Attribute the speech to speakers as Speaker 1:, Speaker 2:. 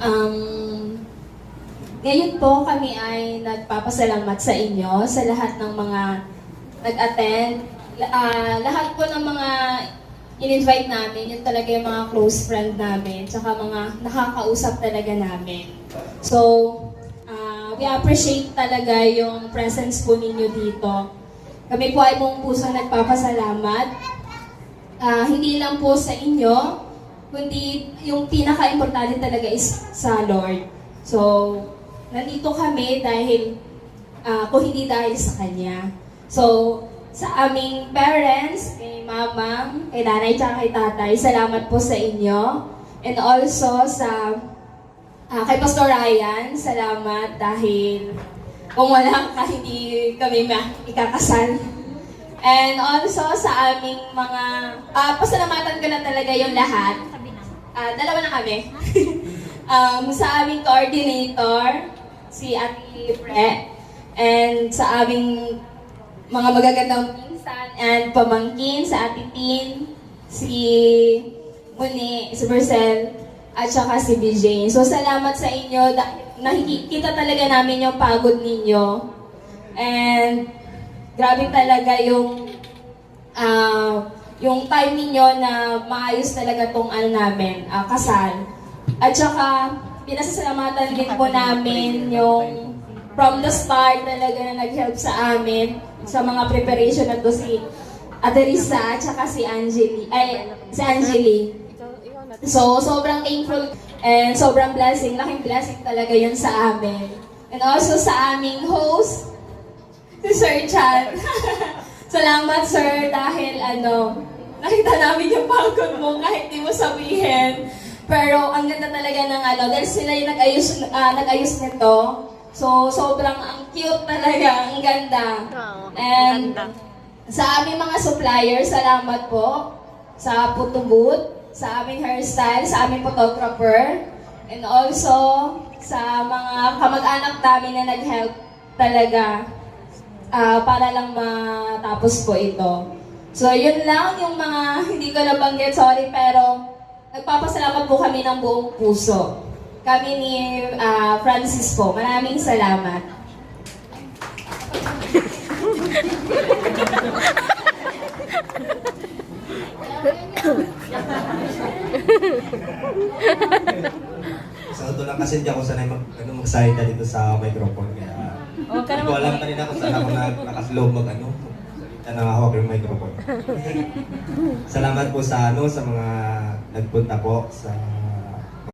Speaker 1: Um, Ngayon po kami ay nagpapasalamat sa inyo, sa lahat ng mga nag-attend. Lahat po ng mga in-invite namin, yun talaga yung mga close friend namin, tsaka mga nakakausap talaga namin. So, we appreciate talaga yung presence po ninyo dito. Kami po ay buong puso nagpapasalamat. Hindi lang po sa inyo, kundi yung pinaka-importante talaga is sa Lord. So, nandito kami dahil, kung hindi dahil sa Kanya. So, sa aming parents, kay mama, kay nanay, tsaka kay tatay, salamat po sa inyo. And also sa kay Pastor Ryan, salamat dahil kung wala ka, hindi kami ikakasal. And also sa aming mga, pasalamatan ko na talaga yung lahat. Dalawa na kami. Sa aming coordinator, si Ate Pre, and sa aming mga magagandang pinsan and pamangkin, sa Ate Tin, si Muni, si Marcel, at saka si BJ. So salamat sa inyo, nakikita talaga namin yung pagod ninyo. And grabe talaga yung time ninyo na maayos talaga tong namin, kasal. At saka, pinasasalamatan din po namin yung from the start talaga na nag-help sa amin sa mga preparation na to si Ate Risa at saka si Angeli. So, sobrang thankful and sobrang blessing, laking blessing talaga yun sa amin. And also sa aming host, si Sir Chan. Salamat, Sir, dahil nakita namin yung pagod mo kahit di mo sabihin. Pero ang ganda talaga ng dahil sila yung nag-ayos nito. So, sobrang ang cute talaga, ang ganda. And sa aming mga suppliers, salamat po sa photo booth, sa aming hairstyle, sa aming photographer, and also sa mga kamag-anak namin na nag-help talaga para lang matapos po ito. So, yun lang yung mga hindi ko nabanggit, sorry, pero nagpapasalamat po kami ng buong puso. Kami ni Francis po. Maraming salamat.
Speaker 2: Sa ito lang kasi hindi ako sanay mag-salita dito sa microphone. Kaya hindi ko alam kanina kung saan ako nakasloob salita na hawak yung microphone. Salamat po sa mga nagpunta po sa